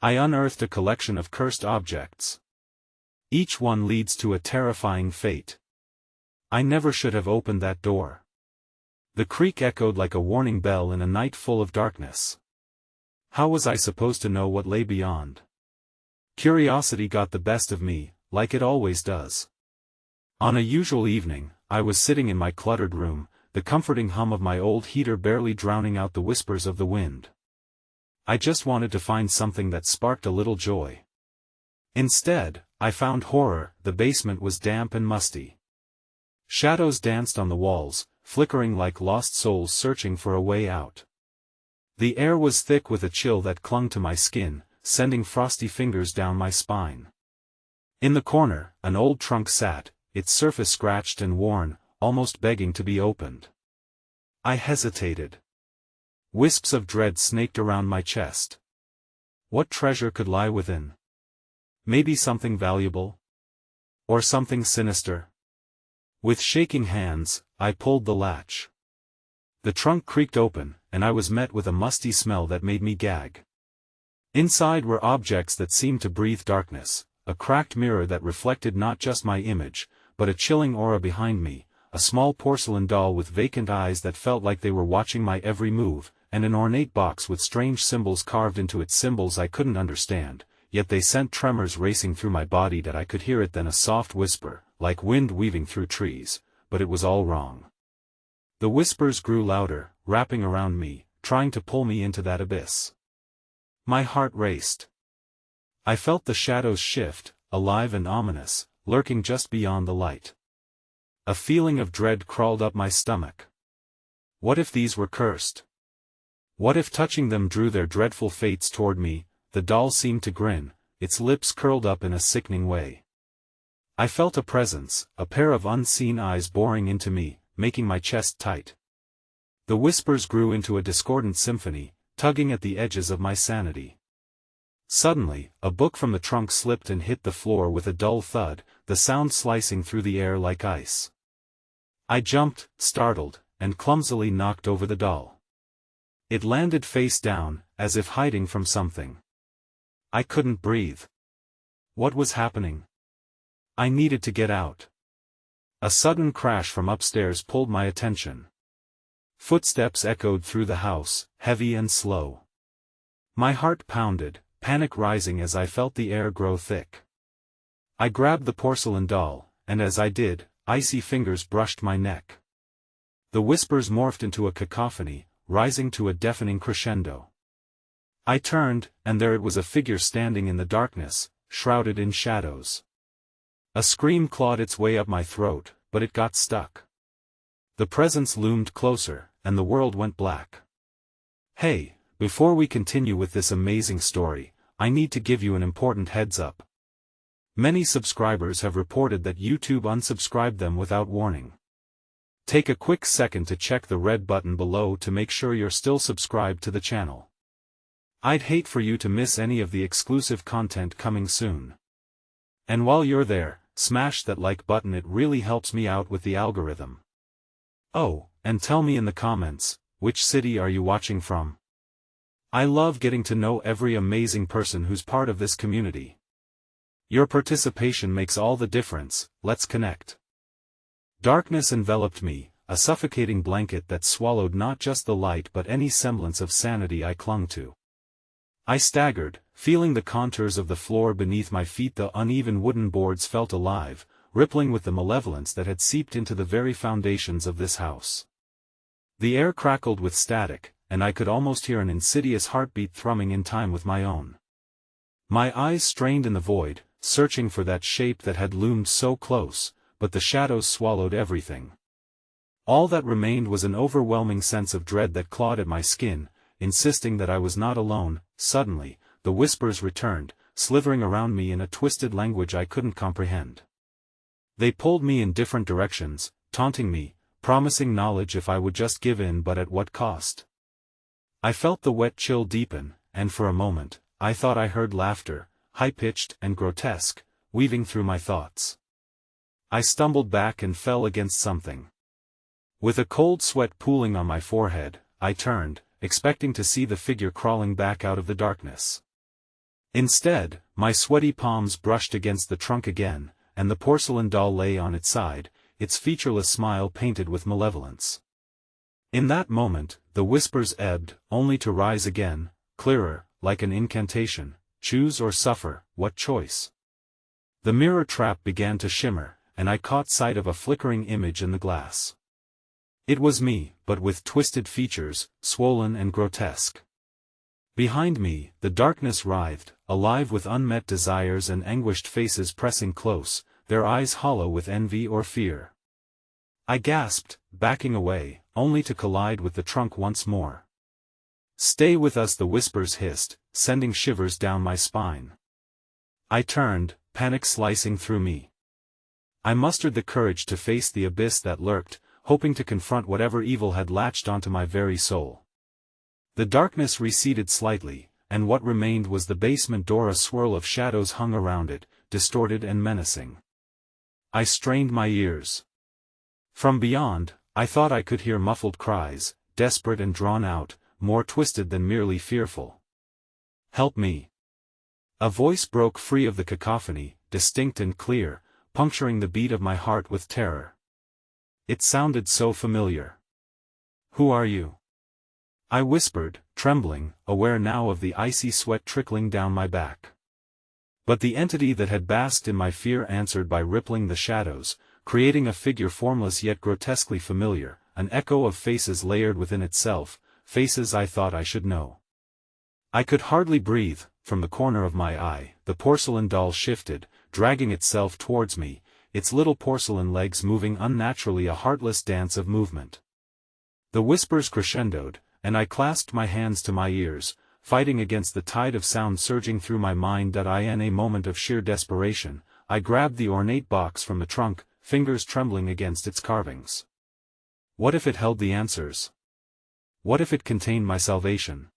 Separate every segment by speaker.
Speaker 1: I unearthed a collection of cursed objects. Each one leads to a terrifying fate. I never should have opened that door. The creak echoed like a warning bell in a night full of darkness. How was I supposed to know what lay beyond? Curiosity got the best of me, like it always does. On a usual evening, I was sitting in my cluttered room, the comforting hum of my old heater barely drowning out the whispers of the wind. I just wanted to find something that sparked a little joy. Instead, I found horror. The basement was damp and musty. Shadows danced on the walls, flickering like lost souls searching for a way out. The air was thick with a chill that clung to my skin, sending frosty fingers down my spine. In the corner, an old trunk sat, its surface scratched and worn, almost begging to be opened. I hesitated. Wisps of dread snaked around my chest. What treasure could lie within? Maybe something valuable? Or something sinister? With shaking hands, I pulled the latch. The trunk creaked open, and I was met with a musty smell that made me gag. Inside were objects that seemed to breathe darkness, a cracked mirror that reflected not just my image, but a chilling aura behind me, a small porcelain doll with vacant eyes that felt like they were watching my every move, and an ornate box with strange symbols carved into it, symbols I couldn't understand, yet they sent tremors racing through my body that I could hear it, then a soft whisper, like wind weaving through trees, but it was all wrong. The whispers grew louder, wrapping around me, trying to pull me into that abyss. My heart raced. I felt the shadows shift, alive and ominous, lurking just beyond the light. A feeling of dread crawled up my stomach. What if these were cursed? What if touching them drew their dreadful fates toward me? The doll seemed to grin, its lips curled up in a sickening way. I felt a presence, a pair of unseen eyes boring into me, making my chest tight. The whispers grew into a discordant symphony, tugging at the edges of my sanity. Suddenly, a book from the trunk slipped and hit the floor with a dull thud, the sound slicing through the air like ice. I jumped, startled, and clumsily knocked over the doll. It landed face down, as if hiding from something. I couldn't breathe. What was happening? I needed to get out. A sudden crash from upstairs pulled my attention. Footsteps echoed through the house, heavy and slow. My heart pounded, panic rising as I felt the air grow thick. I grabbed the porcelain doll, and as I did, icy fingers brushed my neck. The whispers morphed into a cacophony, rising to a deafening crescendo. I turned, and there it was, a figure standing in the darkness, shrouded in shadows. A scream clawed its way up my throat, but it got stuck. The presence loomed closer, and the world went black. Hey, before we continue with this amazing story, I need to give you an important heads up. Many subscribers have reported that YouTube unsubscribed them without warning. Take a quick second to check the red button below to make sure you're still subscribed to the channel. I'd hate for you to miss any of the exclusive content coming soon. And while you're there, smash that like button, it really helps me out with the algorithm. Oh, and tell me in the comments, which city are you watching from? I love getting to know every amazing person who's part of this community. Your participation makes all the difference. Let's connect. Darkness enveloped me, a suffocating blanket that swallowed not just the light but any semblance of sanity I clung to. I staggered, feeling the contours of the floor beneath my feet. The uneven wooden boards felt alive, rippling with the malevolence that had seeped into the very foundations of this house. The air crackled with static, and I could almost hear an insidious heartbeat thrumming in time with my own. My eyes strained in the void, searching for that shape that had loomed so close, but the shadows swallowed everything. All that remained was an overwhelming sense of dread that clawed at my skin, insisting that I was not alone. Suddenly, the whispers returned, slithering around me in a twisted language I couldn't comprehend. They pulled me in different directions, taunting me, promising knowledge if I would just give in, but at what cost? I felt the wet chill deepen, and for a moment, I thought I heard laughter, high-pitched and grotesque, weaving through my thoughts. I stumbled back and fell against something. With a cold sweat pooling on my forehead, I turned, expecting to see the figure crawling back out of the darkness. Instead, my sweaty palms brushed against the trunk again, and the porcelain doll lay on its side, its featureless smile painted with malevolence. In that moment, the whispers ebbed, only to rise again, clearer, like an incantation. Choose or suffer, what choice? The mirror trap began to shimmer, and I caught sight of a flickering image in the glass. It was me, but with twisted features, swollen and grotesque. Behind me, the darkness writhed, alive with unmet desires and anguished faces pressing close, their eyes hollow with envy or fear. I gasped, backing away, only to collide with the trunk once more. Stay with us, the whispers hissed, sending shivers down my spine. I turned, panic slicing through me. I mustered the courage to face the abyss that lurked, hoping to confront whatever evil had latched onto my very soul. The darkness receded slightly, and what remained was the basement door. A swirl of shadows hung around it, distorted and menacing. I strained my ears. From beyond, I thought I could hear muffled cries, desperate and drawn out, more twisted than merely fearful. Help me. A voice broke free of the cacophony, distinct and clear, puncturing the beat of my heart with terror. It sounded so familiar. Who are you? I whispered, trembling, aware now of the icy sweat trickling down my back. But the entity that had basked in my fear answered by rippling the shadows, creating a figure formless yet grotesquely familiar, an echo of faces layered within itself, faces I thought I should know. I could hardly breathe. From the corner of my eye, the porcelain doll shifted, dragging itself towards me, its little porcelain legs moving unnaturally, a heartless dance of movement. The whispers crescendoed, and I clasped my hands to my ears, fighting against the tide of sound surging through my mind. In a moment of sheer desperation, I grabbed the ornate box from the trunk, fingers trembling against its carvings. What if it held the answers? What if it contained my salvation?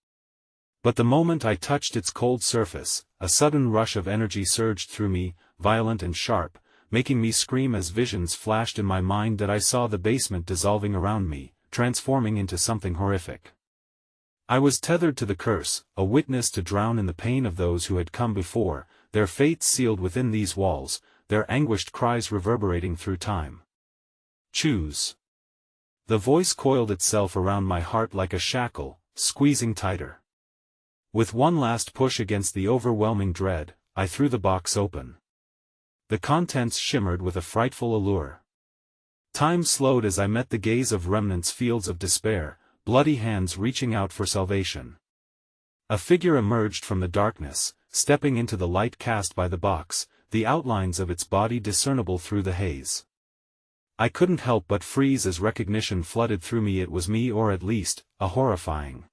Speaker 1: But the moment I touched its cold surface, a sudden rush of energy surged through me, violent and sharp, making me scream as visions flashed in my mind. I saw the basement dissolving around me, transforming into something horrific. I was tethered to the curse, a witness to drown in the pain of those who had come before, their fates sealed within these walls, their anguished cries reverberating through time. Choose. The voice coiled itself around my heart like a shackle, squeezing tighter. With one last push against the overwhelming dread, I threw the box open. The contents shimmered with a frightful allure. Time slowed as I met the gaze of remnants, fields of despair, bloody hands reaching out for salvation. A figure emerged from the darkness, stepping into the light cast by the box, the outlines of its body discernible through the haze. I couldn't help but freeze as recognition flooded through me. It was me, or at least, a horrifying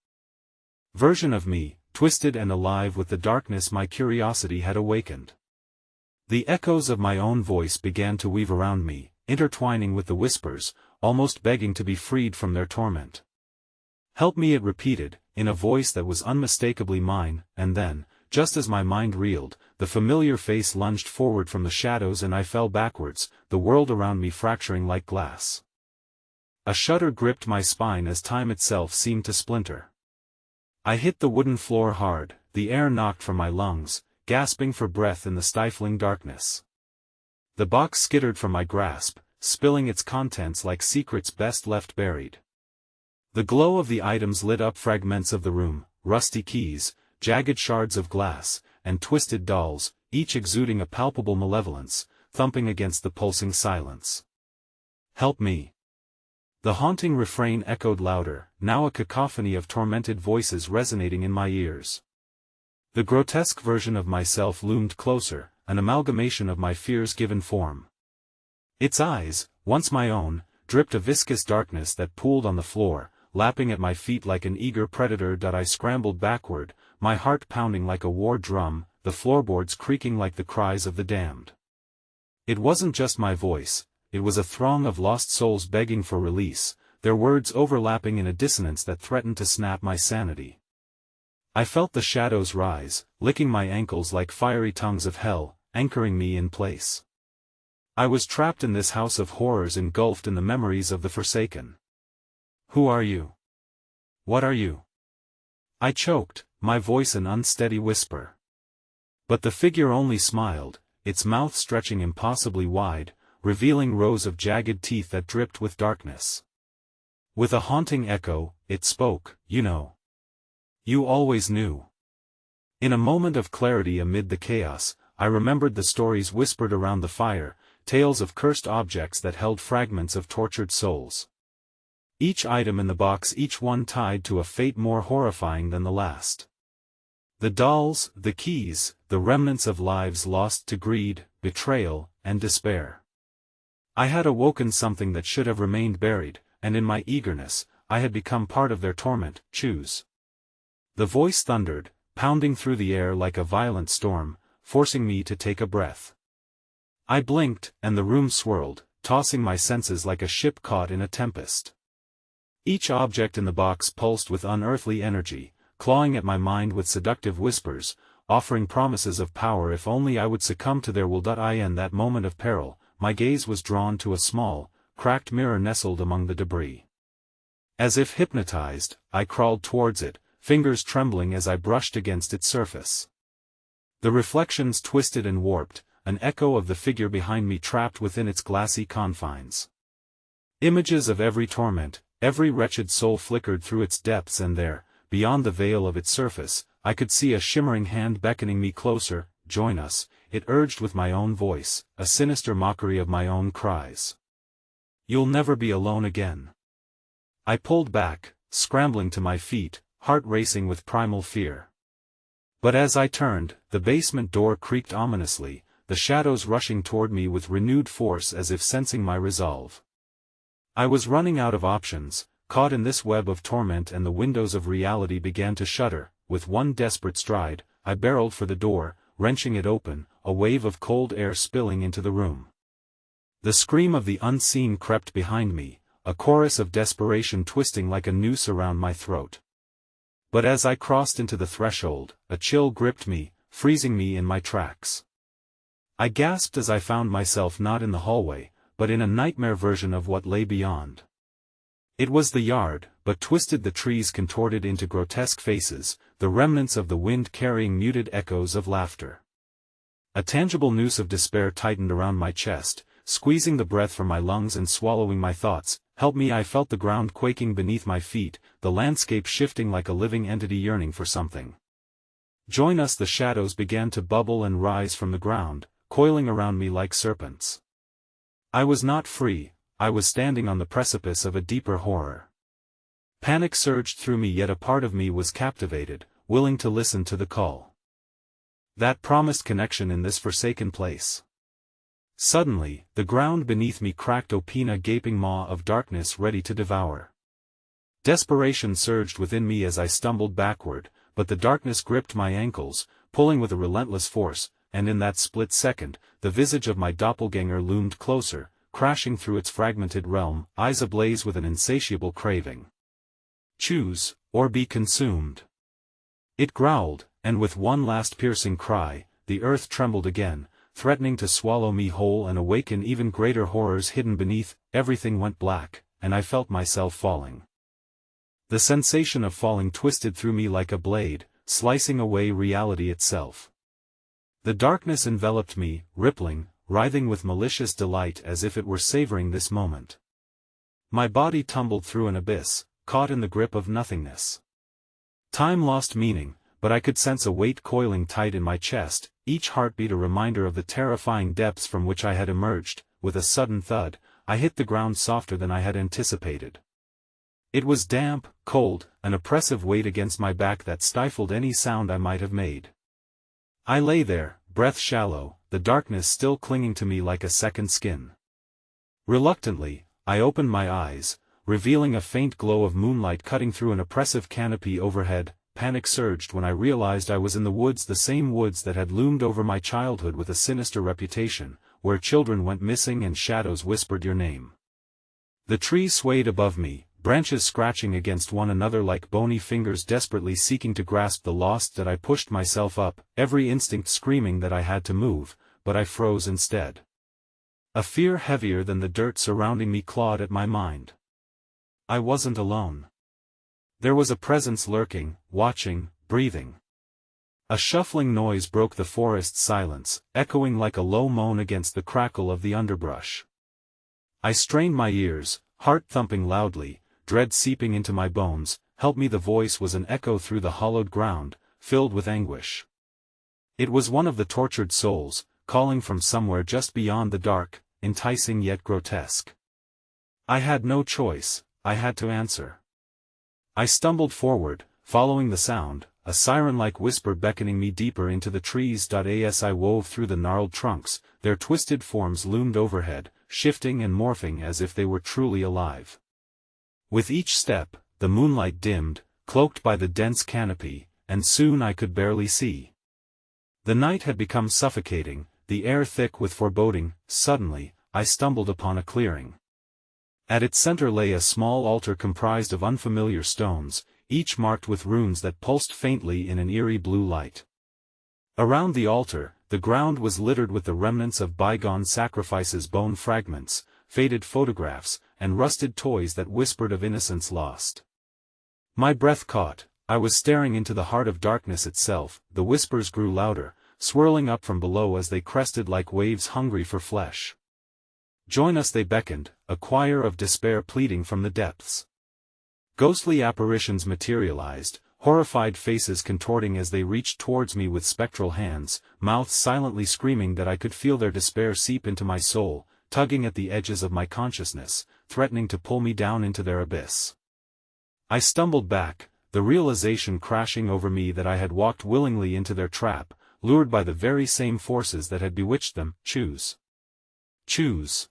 Speaker 1: version of me, twisted and alive with the darkness my curiosity had awakened. The echoes of my own voice began to weave around me, intertwining with the whispers, almost begging to be freed from their torment. Help me, it repeated, in a voice that was unmistakably mine. And then, just as my mind reeled, the familiar face lunged forward from the shadows and I fell backwards, the world around me fracturing like glass. A shudder gripped my spine as time itself seemed to splinter. I hit the wooden floor hard, the air knocked from my lungs, gasping for breath in the stifling darkness. The box skittered from my grasp, spilling its contents like secrets best left buried. The glow of the items lit up fragments of the room, rusty keys, jagged shards of glass, and twisted dolls, each exuding a palpable malevolence, thumping against the pulsing silence. Help me. The haunting refrain echoed louder, now a cacophony of tormented voices resonating in my ears. The grotesque version of myself loomed closer, an amalgamation of my fears given form. Its eyes, once my own, dripped a viscous darkness that pooled on the floor, lapping at my feet like an eager predator. I scrambled backward, my heart pounding like a war drum, the floorboards creaking like the cries of the damned. It wasn't just my voice. It was a throng of lost souls begging for release, their words overlapping in a dissonance that threatened to snap my sanity. I felt the shadows rise, licking my ankles like fiery tongues of hell, anchoring me in place. I was trapped in this house of horrors, engulfed in the memories of the forsaken. Who are you? What are you? I choked, my voice an unsteady whisper. But the figure only smiled, its mouth stretching impossibly wide, revealing rows of jagged teeth that dripped with darkness. With a haunting echo, it spoke, "You know. You always knew." In a moment of clarity amid the chaos, I remembered the stories whispered around the fire, tales of cursed objects that held fragments of tortured souls. Each item in the box, each one tied to a fate more horrifying than the last. The dolls, the keys, the remnants of lives lost to greed, betrayal, and despair. I had awoken something that should have remained buried, and in my eagerness, I had become part of their torment. Choose. The voice thundered, pounding through the air like a violent storm, forcing me to take a breath. I blinked, and the room swirled, tossing my senses like a ship caught in a tempest. Each object in the box pulsed with unearthly energy, clawing at my mind with seductive whispers, offering promises of power if only I would succumb to their will. In that moment of peril, my gaze was drawn to a small, cracked mirror nestled among the debris. As if hypnotized, I crawled towards it, fingers trembling as I brushed against its surface. The reflections twisted and warped, an echo of the figure behind me trapped within its glassy confines. Images of every torment, every wretched soul flickered through its depths, and there, beyond the veil of its surface, I could see a shimmering hand beckoning me closer. "Join us," it urged with my own voice, a sinister mockery of my own cries. "You'll never be alone again." I pulled back, scrambling to my feet, heart racing with primal fear. But as I turned, the basement door creaked ominously, the shadows rushing toward me with renewed force as if sensing my resolve. I was running out of options, caught in this web of torment, and the windows of reality began to shudder. With one desperate stride, I barreled for the door, wrenching it open, a wave of cold air spilling into the room. The scream of the unseen crept behind me, a chorus of desperation twisting like a noose around my throat. But as I crossed into the threshold, a chill gripped me, freezing me in my tracks. I gasped as I found myself not in the hallway, but in a nightmare version of what lay beyond. It was the yard, but twisted, the trees contorted into grotesque faces, the remnants of the wind carrying muted echoes of laughter. A tangible noose of despair tightened around my chest, squeezing the breath from my lungs and swallowing my thoughts. "Help me!" I felt the ground quaking beneath my feet, the landscape shifting like a living entity yearning for something. "Join us!" The shadows began to bubble and rise from the ground, coiling around me like serpents. I was not free, I was standing on the precipice of a deeper horror. Panic surged through me, yet a part of me was captivated, willing to listen to the call. That promised connection in this forsaken place. Suddenly, the ground beneath me cracked open, a gaping maw of darkness ready to devour. Desperation surged within me as I stumbled backward, but the darkness gripped my ankles, pulling with a relentless force, and in that split second, the visage of my doppelganger loomed closer, crashing through its fragmented realm, eyes ablaze with an insatiable craving. "Choose, or be consumed." It growled, and with one last piercing cry, the earth trembled again, threatening to swallow me whole and awaken even greater horrors hidden beneath. Everything went black, and I felt myself falling. The sensation of falling twisted through me like a blade, slicing away reality itself. The darkness enveloped me, rippling, writhing with malicious delight as if it were savoring this moment. My body tumbled through an abyss, caught in the grip of nothingness. Time lost meaning, but I could sense a weight coiling tight in my chest, each heartbeat a reminder of the terrifying depths from which I had emerged. With a sudden thud, I hit the ground softer than I had anticipated. It was damp, cold, an oppressive weight against my back that stifled any sound I might have made. I lay there, breath shallow, the darkness still clinging to me like a second skin. Reluctantly, I opened my eyes, revealing a faint glow of moonlight cutting through an oppressive canopy overhead. Panic surged when I realized I was in the woods, the same woods that had loomed over my childhood with a sinister reputation, where children went missing and shadows whispered your name. The trees swayed above me, branches scratching against one another like bony fingers desperately seeking to grasp the lost. That I pushed myself up, every instinct screaming that I had to move, but I froze instead. A fear heavier than the dirt surrounding me clawed at my mind. I wasn't alone. There was a presence lurking, watching, breathing. A shuffling noise broke the forest's silence, echoing like a low moan against the crackle of the underbrush. I strained my ears, heart thumping loudly, dread seeping into my bones. Help me! The voice was an echo through the hollowed ground, filled with anguish. It was one of the tortured souls, calling from somewhere just beyond the dark, enticing yet grotesque. I had no choice, I had to answer. I stumbled forward, following the sound, a siren-like whisper beckoning me deeper into the trees. As I wove through the gnarled trunks, their twisted forms loomed overhead, shifting and morphing as if they were truly alive. With each step, the moonlight dimmed, cloaked by the dense canopy, and soon I could barely see. The night had become suffocating, the air thick with foreboding. Suddenly, I stumbled upon a clearing. At its center lay a small altar comprised of unfamiliar stones, each marked with runes that pulsed faintly in an eerie blue light. Around the altar, the ground was littered with the remnants of bygone sacrifices, bone fragments, faded photographs, and rusted toys that whispered of innocence lost. My breath caught. I was staring into the heart of darkness itself. The whispers grew louder, swirling up from below as they crested like waves hungry for flesh. Join us, they beckoned, a choir of despair pleading from the depths. Ghostly apparitions materialized, horrified faces contorting as they reached towards me with spectral hands, mouths silently screaming that I could feel their despair seep into my soul, tugging at the edges of my consciousness, threatening to pull me down into their abyss. I stumbled back, the realization crashing over me that I had walked willingly into their trap, lured by the very same forces that had bewitched them. Choose. Choose.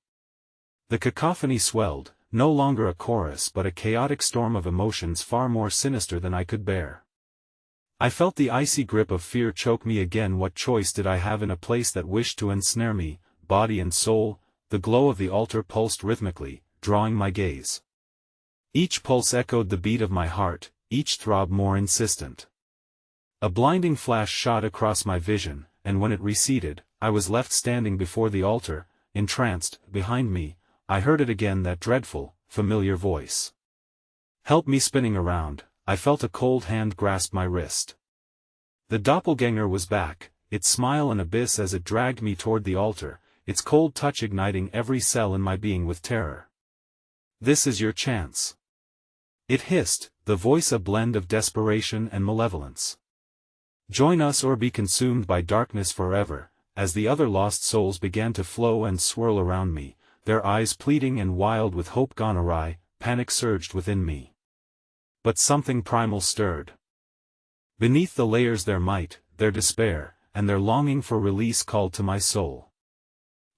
Speaker 1: The cacophony swelled, no longer a chorus but a chaotic storm of emotions far more sinister than I could bear. I felt the icy grip of fear choke me again. What choice did I have in a place that wished to ensnare me, body and soul? The glow of the altar pulsed rhythmically, drawing my gaze. Each pulse echoed the beat of my heart, each throb more insistent. A blinding flash shot across my vision, and when it receded, I was left standing before the altar, entranced. Behind me, I heard it again, that dreadful, familiar voice. Help me! Spinning around, I felt a cold hand grasp my wrist. The doppelganger was back, its smile an abyss as it dragged me toward the altar, its cold touch igniting every cell in my being with terror. This is your chance. It hissed, the voice a blend of desperation and malevolence. Join us or be consumed by darkness forever. As the other lost souls began to flow and swirl around me, their eyes pleading and wild with hope gone awry, panic surged within me. But something primal stirred. Beneath the layers their might, their despair, and their longing for release called to my soul.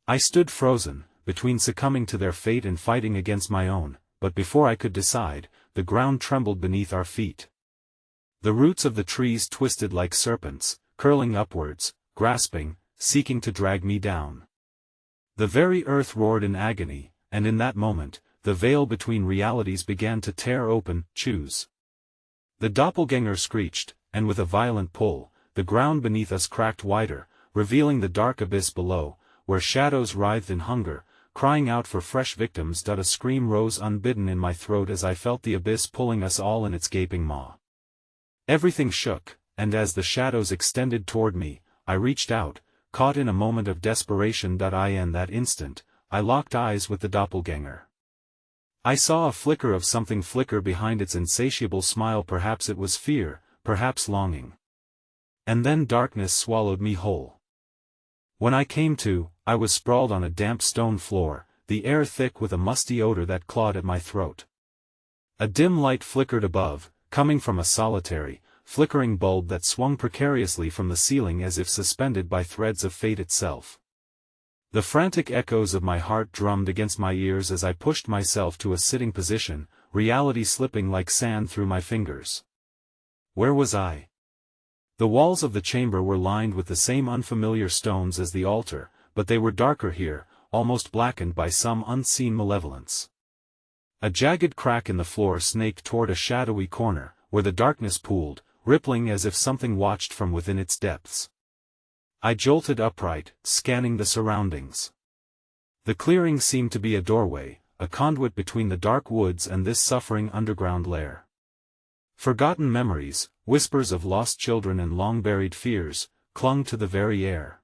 Speaker 1: I stood frozen, between succumbing to their fate and fighting against my own, but before I could decide, the ground trembled beneath our feet. The roots of the trees twisted like serpents, curling upwards, grasping, seeking to drag me down. The very earth roared in agony, and in that moment, the veil between realities began to tear open. Choose. The doppelganger screeched, and with a violent pull, the ground beneath us cracked wider, revealing the dark abyss below, where shadows writhed in hunger, crying out for fresh victims. A scream rose unbidden in my throat as I felt the abyss pulling us all in its gaping maw. Everything shook, and as the shadows extended toward me, I reached out, caught in a moment of desperation. In that instant, I locked eyes with the doppelganger. I saw a flicker of something flicker behind its insatiable smile. Perhaps it was fear, perhaps longing. And then darkness swallowed me whole. When I came to, I was sprawled on a damp stone floor, the air thick with a musty odor that clawed at my throat. A dim light flickered above, coming from a solitary, flickering bulb that swung precariously from the ceiling as if suspended by threads of fate itself. The frantic echoes of my heart drummed against my ears as I pushed myself to a sitting position, reality slipping like sand through my fingers. Where was I? The walls of the chamber were lined with the same unfamiliar stones as the altar, but they were darker here, almost blackened by some unseen malevolence. A jagged crack in the floor snaked toward a shadowy corner, where the darkness pooled, rippling as if something watched from within its depths. I jolted upright, scanning the surroundings. The clearing seemed to be a doorway, a conduit between the dark woods and this suffering underground lair. Forgotten memories, whispers of lost children and long-buried fears, clung to the very air.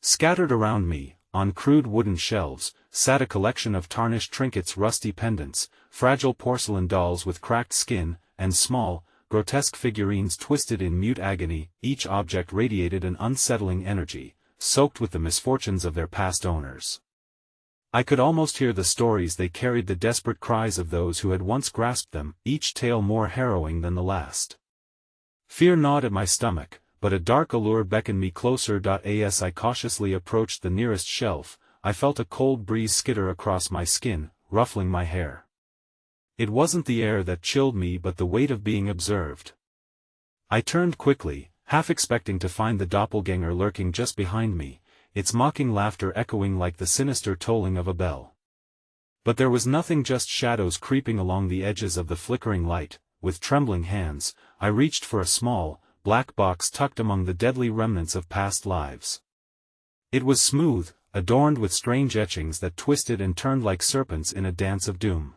Speaker 1: Scattered around me, on crude wooden shelves, sat a collection of tarnished trinkets, rusty pendants, fragile porcelain dolls with cracked skin, and small, grotesque figurines twisted in mute agony. Each object radiated an unsettling energy, soaked with the misfortunes of their past owners. I could almost hear the stories they carried, the desperate cries of those who had once grasped them, each tale more harrowing than the last. Fear gnawed at my stomach, but a dark allure beckoned me closer. As I cautiously approached the nearest shelf, I felt a cold breeze skitter across my skin, ruffling my hair. It wasn't the air that chilled me but the weight of being observed. I turned quickly, half expecting to find the doppelganger lurking just behind me, its mocking laughter echoing like the sinister tolling of a bell. But there was nothing, just shadows creeping along the edges of the flickering light. With trembling hands, I reached for a small, black box tucked among the deadly remnants of past lives. It was smooth, adorned with strange etchings that twisted and turned like serpents in a dance of doom.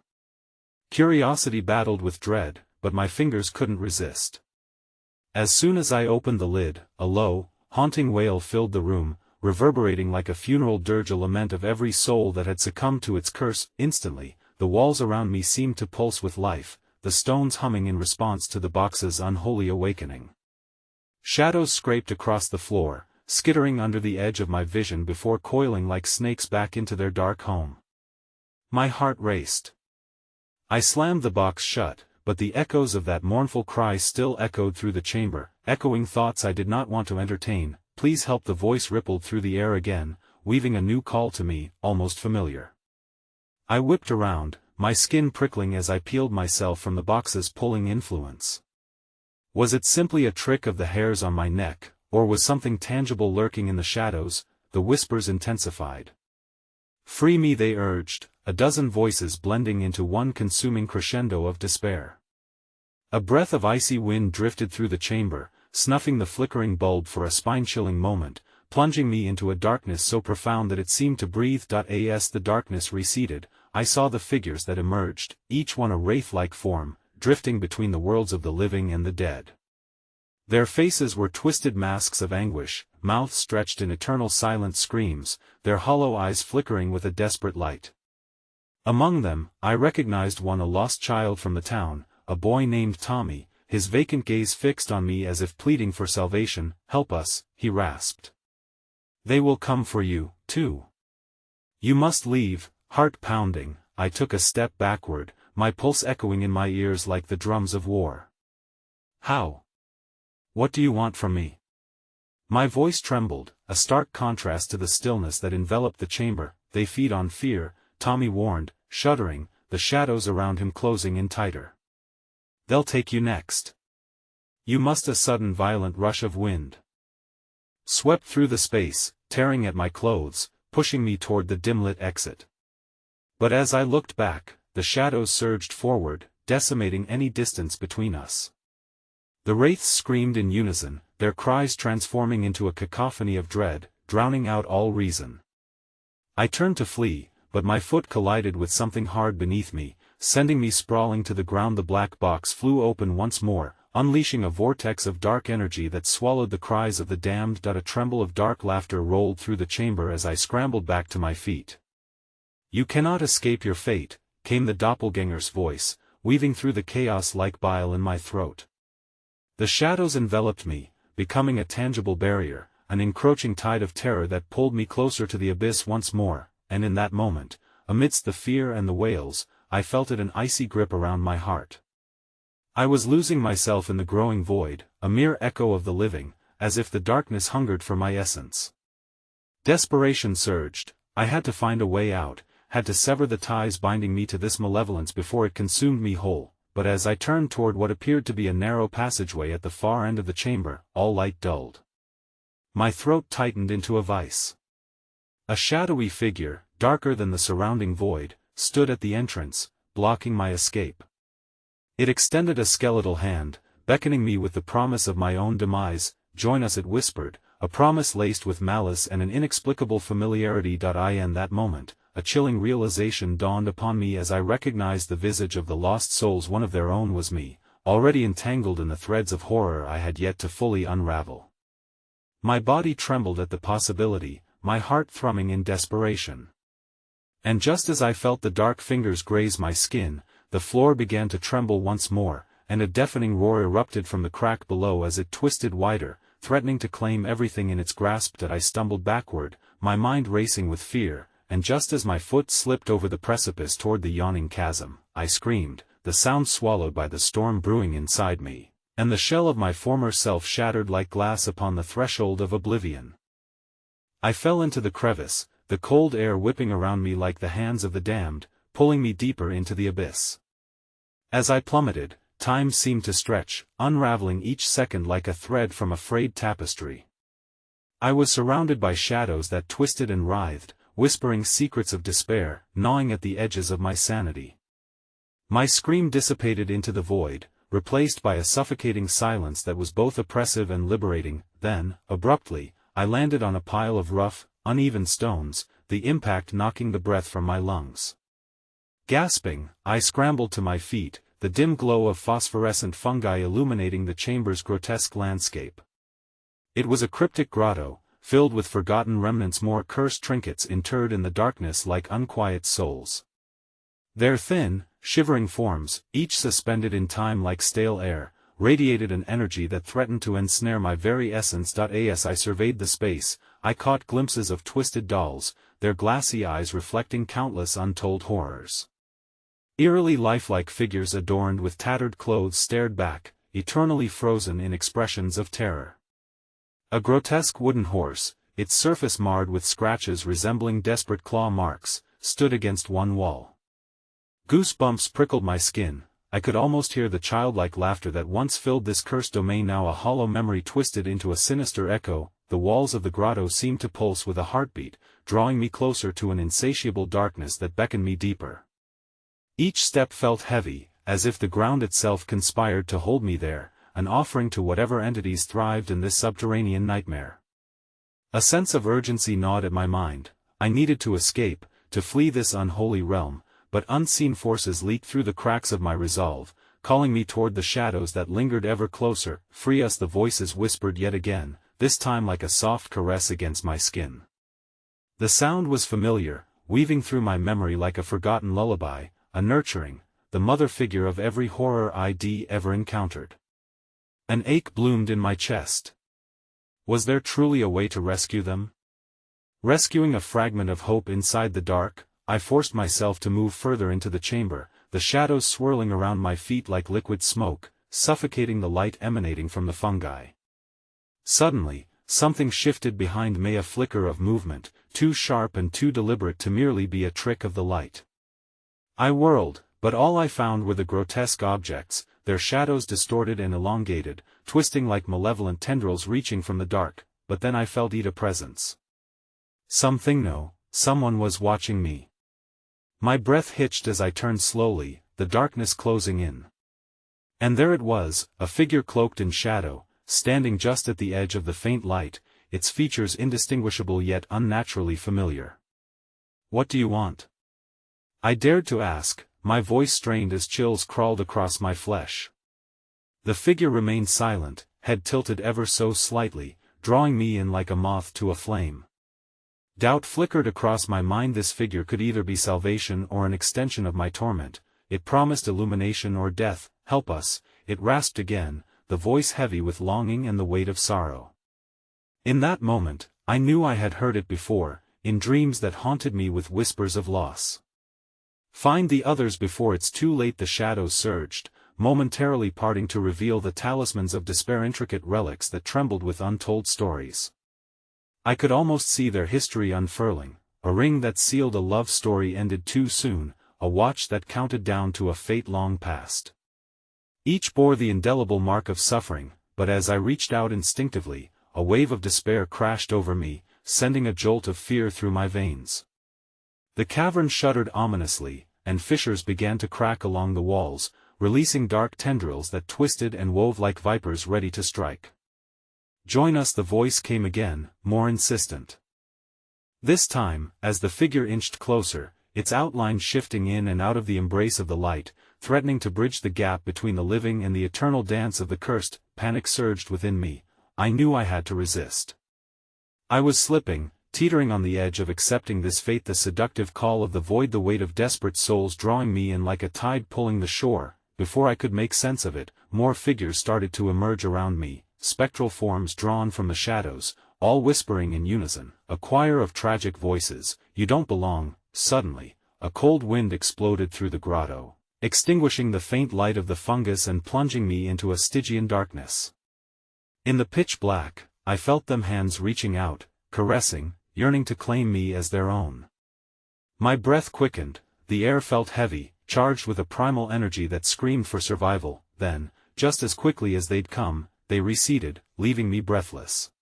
Speaker 1: Curiosity battled with dread, but my fingers couldn't resist. As soon as I opened the lid, a low, haunting wail filled the room, reverberating like a funeral dirge, a lament of every soul that had succumbed to its curse. Instantly, the walls around me seemed to pulse with life, the stones humming in response to the box's unholy awakening. Shadows scraped across the floor, skittering under the edge of my vision before coiling like snakes back into their dark home. My heart raced. I slammed the box shut, but the echoes of that mournful cry still echoed through the chamber, echoing thoughts I did not want to entertain. Please help. The voice rippled through the air again, weaving a new call to me, almost familiar. I whipped around, my skin prickling as I peeled myself from the box's pulling influence. Was it simply a trick of the hairs on my neck, or was something tangible lurking in the shadows? The whispers intensified. Free me, they urged, a dozen voices blending into one consuming crescendo of despair. A breath of icy wind drifted through the chamber, snuffing the flickering bulb for a spine-chilling moment, plunging me into a darkness so profound that it seemed to breathe. As the darkness receded, I saw the figures that emerged, each one a wraith-like form, drifting between the worlds of the living and the dead. Their faces were twisted masks of anguish, mouths stretched in eternal silent screams, their hollow eyes flickering with a desperate light. Among them, I recognized one, a lost child from the town, a boy named Tommy, his vacant gaze fixed on me as if pleading for salvation. Help us, he rasped. They will come for you, too. You must leave. Heart pounding, I took a step backward, my pulse echoing in my ears like the drums of war. How? What do you want from me? My voice trembled, a stark contrast to the stillness that enveloped the chamber. They feed on fear, Tommy warned, shuddering, the shadows around him closing in tighter. They'll take you next. You must. A sudden violent rush of wind swept through the space, tearing at my clothes, pushing me toward the dim-lit exit. But as I looked back, the shadows surged forward, decimating any distance between us. The wraiths screamed in unison, their cries transforming into a cacophony of dread, drowning out all reason. I turned to flee, but my foot collided with something hard beneath me, sending me sprawling to the ground. The black box flew open once more, unleashing a vortex of dark energy that swallowed the cries of the damned. A tremble of dark laughter rolled through the chamber as I scrambled back to my feet. You cannot escape your fate, came the doppelganger's voice, weaving through the chaos like bile in my throat. The shadows enveloped me, becoming a tangible barrier, an encroaching tide of terror that pulled me closer to the abyss once more, and in that moment, amidst the fear and the wails, I felt it, an icy grip around my heart. I was losing myself in the growing void, a mere echo of the living, as if the darkness hungered for my essence. Desperation surged. I had to find a way out, had to sever the ties binding me to this malevolence before it consumed me whole. But as I turned toward what appeared to be a narrow passageway at the far end of the chamber, all light dulled. My throat tightened into a vice. A shadowy figure, darker than the surrounding void, stood at the entrance, blocking my escape. It extended a skeletal hand, beckoning me with the promise of my own demise. Join us, it whispered, a promise laced with malice and an inexplicable familiarity. In that moment, a chilling realization dawned upon me as I recognized the visage of the lost souls. One of their own was me, already entangled in the threads of horror I had yet to fully unravel. My body trembled at the possibility, my heart thrumming in desperation. And just as I felt the dark fingers graze my skin, the floor began to tremble once more, and a deafening roar erupted from the crack below as it twisted wider, threatening to claim everything in its grasp. That I stumbled backward, my mind racing with fear, and just as my foot slipped over the precipice toward the yawning chasm, I screamed, the sound swallowed by the storm brewing inside me, and the shell of my former self shattered like glass upon the threshold of oblivion. I fell into the crevice, the cold air whipping around me like the hands of the damned, pulling me deeper into the abyss. As I plummeted, time seemed to stretch, unraveling each second like a thread from a frayed tapestry. I was surrounded by shadows that twisted and writhed, whispering secrets of despair, gnawing at the edges of my sanity. My scream dissipated into the void, replaced by a suffocating silence that was both oppressive and liberating. Then, abruptly, I landed on a pile of rough, uneven stones, the impact knocking the breath from my lungs. Gasping, I scrambled to my feet, the dim glow of phosphorescent fungi illuminating the chamber's grotesque landscape. It was a cryptic grotto, filled with forgotten remnants, more cursed trinkets interred in the darkness like unquiet souls. Their thin, shivering forms, each suspended in time like stale air, radiated an energy that threatened to ensnare my very essence. As I surveyed the space, I caught glimpses of twisted dolls, their glassy eyes reflecting countless untold horrors. Eerily lifelike figures adorned with tattered clothes stared back, eternally frozen in expressions of terror. A grotesque wooden horse, its surface marred with scratches resembling desperate claw marks, stood against one wall. Goosebumps prickled my skin. I could almost hear the childlike laughter that once filled this cursed domain, now a hollow memory twisted into a sinister echo. The walls of the grotto seemed to pulse with a heartbeat, drawing me closer to an insatiable darkness that beckoned me deeper. Each step felt heavy, as if the ground itself conspired to hold me there, an offering to whatever entities thrived in this subterranean nightmare. A sense of urgency gnawed at my mind. I needed to escape, to flee this unholy realm, but unseen forces leaked through the cracks of my resolve, calling me toward the shadows that lingered ever closer. Free us, the voices whispered yet again, this time like a soft caress against my skin. The sound was familiar, weaving through my memory like a forgotten lullaby, a nurturing, the mother figure of every horror I'd ever encountered. An ache bloomed in my chest. Was there truly a way to rescue them? Rescuing a fragment of hope inside the dark, I forced myself to move further into the chamber, the shadows swirling around my feet like liquid smoke, suffocating the light emanating from the fungi. Suddenly, something shifted behind me, a flicker of movement, too sharp and too deliberate to merely be a trick of the light. I whirled, but all I found were the grotesque objects, their shadows distorted and elongated, twisting like malevolent tendrils reaching from the dark. But then I felt a presence. Someone was watching me. My breath hitched as I turned slowly, the darkness closing in. And there it was, a figure cloaked in shadow, standing just at the edge of the faint light, its features indistinguishable yet unnaturally familiar. "What do you want?" I dared to ask, my voice strained as chills crawled across my flesh. The figure remained silent, head tilted ever so slightly, drawing me in like a moth to a flame. Doubt flickered across my mind. This figure could either be salvation or an extension of my torment. It promised illumination or death. "Help us," it rasped again, the voice heavy with longing and the weight of sorrow. In that moment, I knew I had heard it before, in dreams that haunted me with whispers of loss. "Find the others before it's too late." The shadows surged, momentarily parting to reveal the talismans of despair, intricate relics that trembled with untold stories. I could almost see their history unfurling, a ring that sealed a love story ended too soon, a watch that counted down to a fate long past. Each bore the indelible mark of suffering, but as I reached out instinctively, a wave of despair crashed over me, sending a jolt of fear through my veins. The cavern shuddered ominously, and fissures began to crack along the walls, releasing dark tendrils that twisted and wove like vipers ready to strike. "Join us," the voice came again, more insistent. This time, as the figure inched closer, its outline shifting in and out of the embrace of the light, threatening to bridge the gap between the living and the eternal dance of the cursed. Panic surged within me. I knew I had to resist. I was slipping, teetering on the edge of accepting this fate, the seductive call of the void, the weight of desperate souls drawing me in like a tide pulling the shore. Before I could make sense of it, more figures started to emerge around me, spectral forms drawn from the shadows, all whispering in unison, a choir of tragic voices. "You don't belong." Suddenly, a cold wind exploded through the grotto, extinguishing the faint light of the fungus and plunging me into a Stygian darkness. In the pitch black, I felt them, hands reaching out, caressing, yearning to claim me as their own. My breath quickened, the air felt heavy, charged with a primal energy that screamed for survival. Then, just as quickly as they'd come, they receded, leaving me breathless.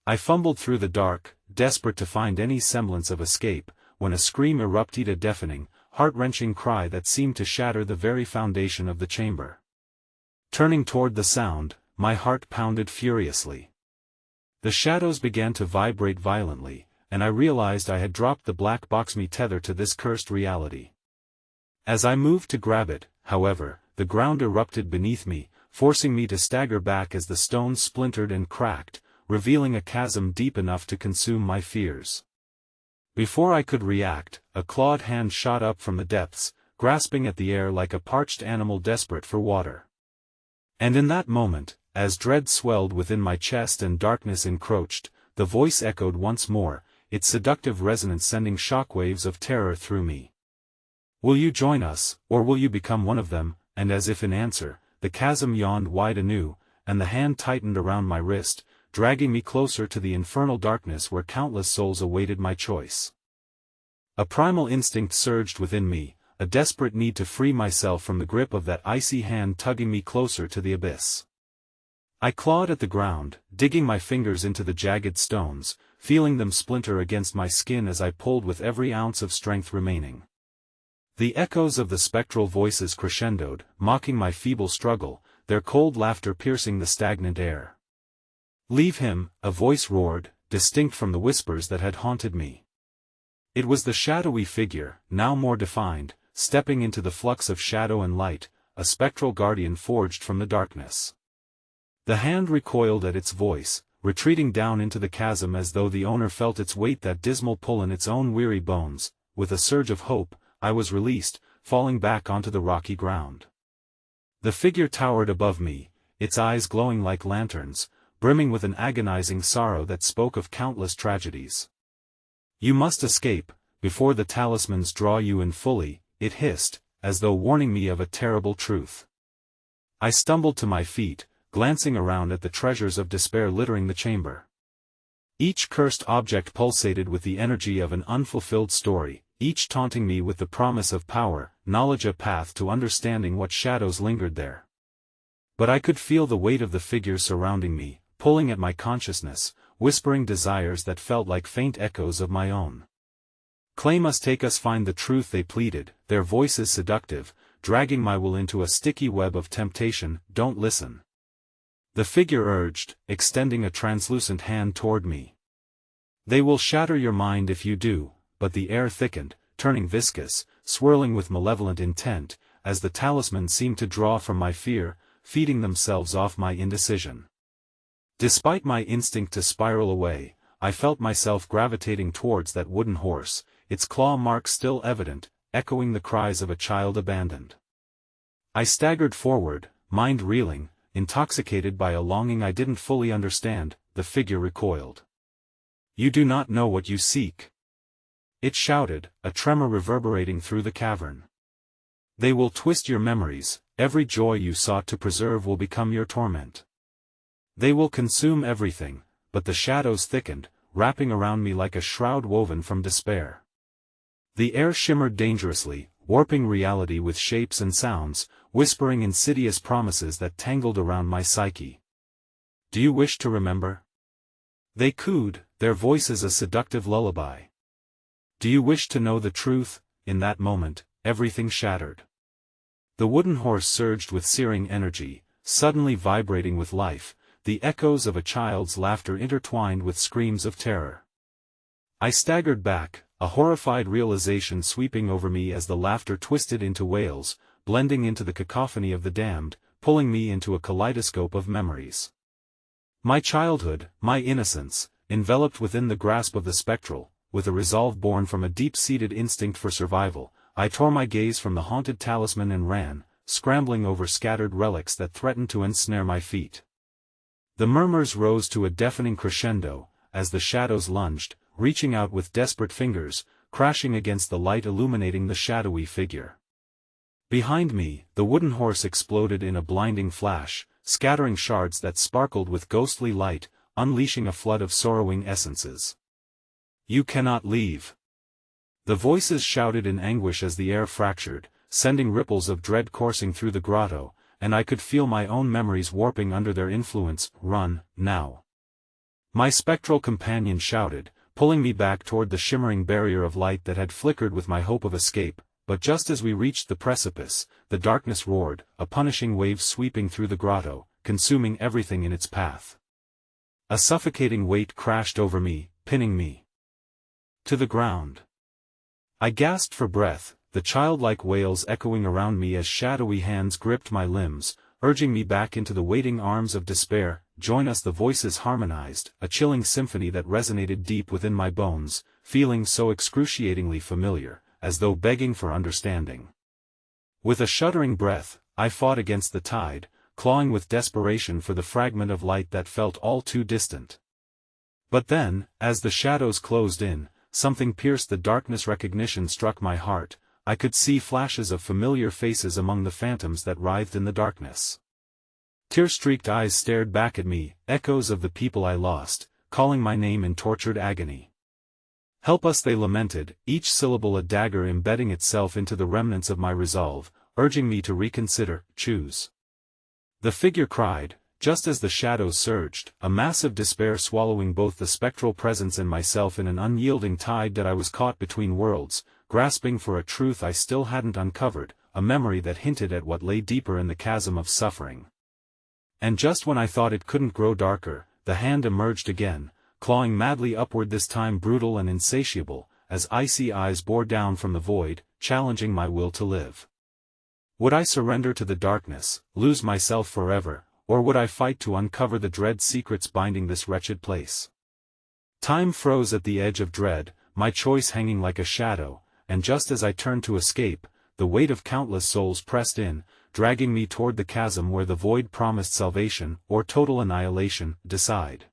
Speaker 1: I fumbled through the dark, desperate to find any semblance of escape, when a scream erupted, a deafening, heart-wrenching cry that seemed to shatter the very foundation of the chamber. Turning toward the sound, my heart pounded furiously. The shadows began to vibrate violently, and I realized I had dropped the black box, me tethered to this cursed reality. As I moved to grab it, however, the ground erupted beneath me, forcing me to stagger back as the stones splintered and cracked, revealing a chasm deep enough to consume my fears. Before I could react, a clawed hand shot up from the depths, grasping at the air like a parched animal desperate for water. And in that moment, as dread swelled within my chest and darkness encroached, the voice echoed once more, its seductive resonance sending shockwaves of terror through me. "Will you join us, or will you become one of them?" And as if in answer, the chasm yawned wide anew, and the hand tightened around my wrist, dragging me closer to the infernal darkness where countless souls awaited my choice. A primal instinct surged within me, a desperate need to free myself from the grip of that icy hand tugging me closer to the abyss. I clawed at the ground, digging my fingers into the jagged stones, feeling them splinter against my skin as I pulled with every ounce of strength remaining. The echoes of the spectral voices crescendoed, mocking my feeble struggle, their cold laughter piercing the stagnant air. "Leave him," a voice roared, distinct from the whispers that had haunted me. It was the shadowy figure, now more defined, stepping into the flux of shadow and light, a spectral guardian forged from the darkness. The hand recoiled at its voice, retreating down into the chasm as though the owner felt its weight, that dismal pull in its own weary bones. With a surge of hope, I was released, falling back onto the rocky ground. The figure towered above me, its eyes glowing like lanterns, brimming with an agonizing sorrow that spoke of countless tragedies. "You must escape, before the talismans draw you in fully," it hissed, as though warning me of a terrible truth. I stumbled to my feet, glancing around at the treasures of despair littering the chamber. Each cursed object pulsated with the energy of an unfulfilled story, each taunting me with the promise of power, knowledge, a path to understanding what shadows lingered there. But I could feel the weight of the figures surrounding me, pulling at my consciousness, whispering desires that felt like faint echoes of my own. "Claim us, take us, find the truth," they pleaded, their voices seductive, dragging my will into a sticky web of temptation. "Don't listen," the figure urged, extending a translucent hand toward me. "They will shatter your mind if you do." But the air thickened, turning viscous, swirling with malevolent intent, as the talismans seemed to draw from my fear, feeding themselves off my indecision. Despite my instinct to spiral away, I felt myself gravitating towards that wooden horse, its claw marks still evident, echoing the cries of a child abandoned. I staggered forward, mind reeling, intoxicated by a longing I didn't fully understand. The figure recoiled. "You do not know what you seek," it shouted, a tremor reverberating through the cavern. "They will twist your memories, every joy you sought to preserve will become your torment. They will consume everything." But the shadows thickened, wrapping around me like a shroud woven from despair. The air shimmered dangerously, warping reality with shapes and sounds, whispering insidious promises that tangled around my psyche. "Do you wish to remember?" they cooed, their voices a seductive lullaby. "Do you wish to know the truth?" In that moment, everything shattered. The wooden horse surged with searing energy, suddenly vibrating with life, the echoes of a child's laughter intertwined with screams of terror. I staggered back, a horrified realization sweeping over me as the laughter twisted into wails, blending into the cacophony of the damned, pulling me into a kaleidoscope of memories. My childhood, my innocence, enveloped within the grasp of the spectral, with a resolve born from a deep-seated instinct for survival, I tore my gaze from the haunted talisman and ran, scrambling over scattered relics that threatened to ensnare my feet. The murmurs rose to a deafening crescendo, as the shadows lunged, reaching out with desperate fingers, crashing against the light illuminating the shadowy figure. Behind me, the wooden horse exploded in a blinding flash, scattering shards that sparkled with ghostly light, unleashing a flood of sorrowing essences. "You cannot leave!" The voices shouted in anguish as the air fractured, sending ripples of dread coursing through the grotto, and I could feel my own memories warping under their influence. "Run, now!" My spectral companion shouted, pulling me back toward the shimmering barrier of light that had flickered with my hope of escape, but just as we reached the precipice, the darkness roared, a punishing wave sweeping through the grotto, consuming everything in its path. A suffocating weight crashed over me, pinning me to the ground. I gasped for breath, the childlike wails echoing around me as shadowy hands gripped my limbs, urging me back into the waiting arms of despair. "Join us," the voices harmonized, a chilling symphony that resonated deep within my bones, feeling so excruciatingly familiar, as though begging for understanding. With a shuddering breath, I fought against the tide, clawing with desperation for the fragment of light that felt all too distant. But then, as the shadows closed in, something pierced the darkness. Recognition struck my heart. I could see flashes of familiar faces among the phantoms that writhed in the darkness. Tear-streaked eyes stared back at me, echoes of the people I lost, calling my name in tortured agony. "Help us," they lamented, each syllable a dagger embedding itself into the remnants of my resolve, urging me to reconsider, choose. The figure cried, just as the shadows surged, a massive despair swallowing both the spectral presence and myself in an unyielding tide that I was caught between worlds, grasping for a truth I still hadn't uncovered, a memory that hinted at what lay deeper in the chasm of suffering. And just when I thought it couldn't grow darker, the hand emerged again, clawing madly upward, this time brutal and insatiable, as icy eyes bore down from the void, challenging my will to live. Would I surrender to the darkness, lose myself forever, or would I fight to uncover the dread secrets binding this wretched place? Time froze at the edge of dread, my choice hanging like a shadow, and just as I turned to escape, the weight of countless souls pressed in, dragging me toward the chasm where the void promised salvation, or total annihilation. "Decide."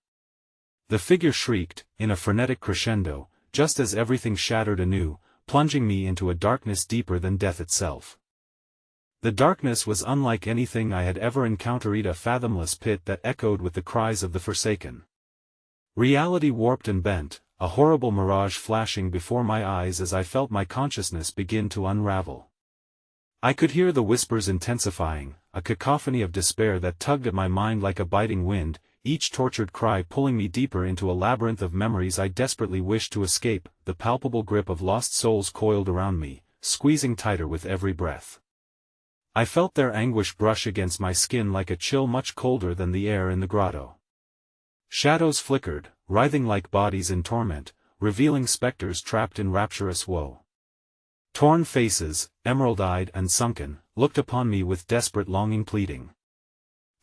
Speaker 1: The figure shrieked, in a frenetic crescendo, just as everything shattered anew, plunging me into a darkness deeper than death itself. The darkness was unlike anything I had ever encountered, a fathomless pit that echoed with the cries of the forsaken. Reality warped and bent, a horrible mirage flashing before my eyes as I felt my consciousness begin to unravel. I could hear the whispers intensifying, a cacophony of despair that tugged at my mind like a biting wind, each tortured cry pulling me deeper into a labyrinth of memories I desperately wished to escape. The palpable grip of lost souls coiled around me, squeezing tighter with every breath. I felt their anguish brush against my skin like a chill much colder than the air in the grotto. Shadows flickered, writhing like bodies in torment, revealing specters trapped in rapturous woe. Torn faces, emerald-eyed and sunken, looked upon me with desperate longing, pleading.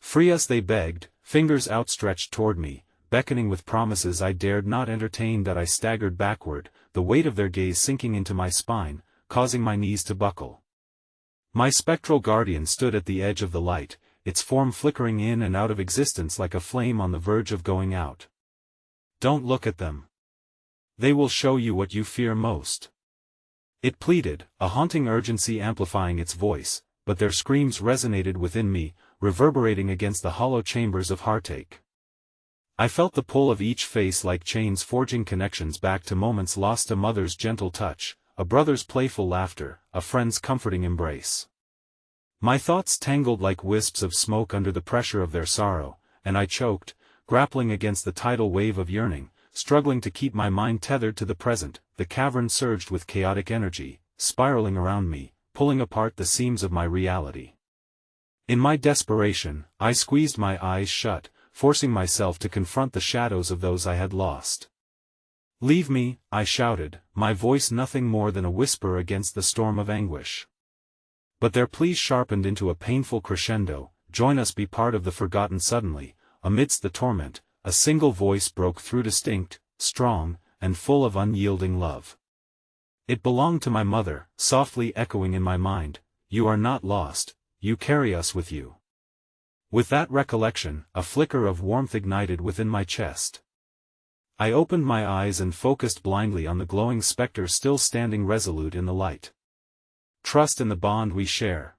Speaker 1: "Free us," they begged, fingers outstretched toward me, beckoning with promises I dared not entertain. That I staggered backward, the weight of their gaze sinking into my spine, causing my knees to buckle. My spectral guardian stood at the edge of the light, its form flickering in and out of existence like a flame on the verge of going out. "Don't look at them. They will show you what you fear most." It pleaded, a haunting urgency amplifying its voice, but their screams resonated within me, reverberating against the hollow chambers of heartache. I felt the pull of each face like chains forging connections back to moments lost, a mother's gentle touch, a brother's playful laughter, a friend's comforting embrace. My thoughts tangled like wisps of smoke under the pressure of their sorrow, and I choked, grappling against the tidal wave of yearning, struggling to keep my mind tethered to the present. The cavern surged with chaotic energy, spiraling around me, pulling apart the seams of my reality. In my desperation, I squeezed my eyes shut, forcing myself to confront the shadows of those I had lost. "Leave me," I shouted, my voice nothing more than a whisper against the storm of anguish. But their pleas sharpened into a painful crescendo. Join us, be part of the forgotten. Suddenly, amidst the torment, a single voice broke through, distinct, strong, and full of unyielding love. It belonged to my mother, softly echoing in my mind, "You are not lost, you carry us with you." With that recollection, a flicker of warmth ignited within my chest. I opened my eyes and focused blindly on the glowing specter still standing resolute in the light. "Trust in the bond we share.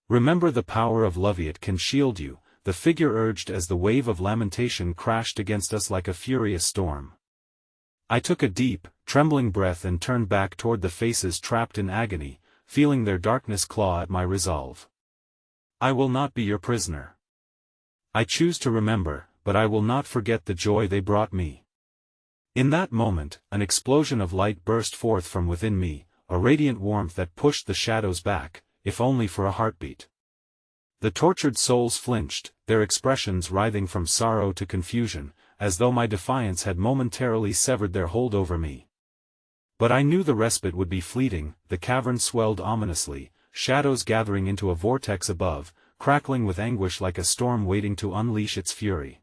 Speaker 1: Remember the power of love, it can shield you," the figure urged as the wave of lamentation crashed against us like a furious storm. I took a deep, trembling breath and turned back toward the faces trapped in agony, feeling their darkness claw at my resolve. "I will not be your prisoner. I choose to remember, but I will not forget the joy they brought me." In that moment, an explosion of light burst forth from within me, a radiant warmth that pushed the shadows back, if only for a heartbeat. The tortured souls flinched, their expressions writhing from sorrow to confusion, as though my defiance had momentarily severed their hold over me. But I knew the respite would be fleeting. The cavern swelled ominously, shadows gathering into a vortex above, crackling with anguish like a storm waiting to unleash its fury.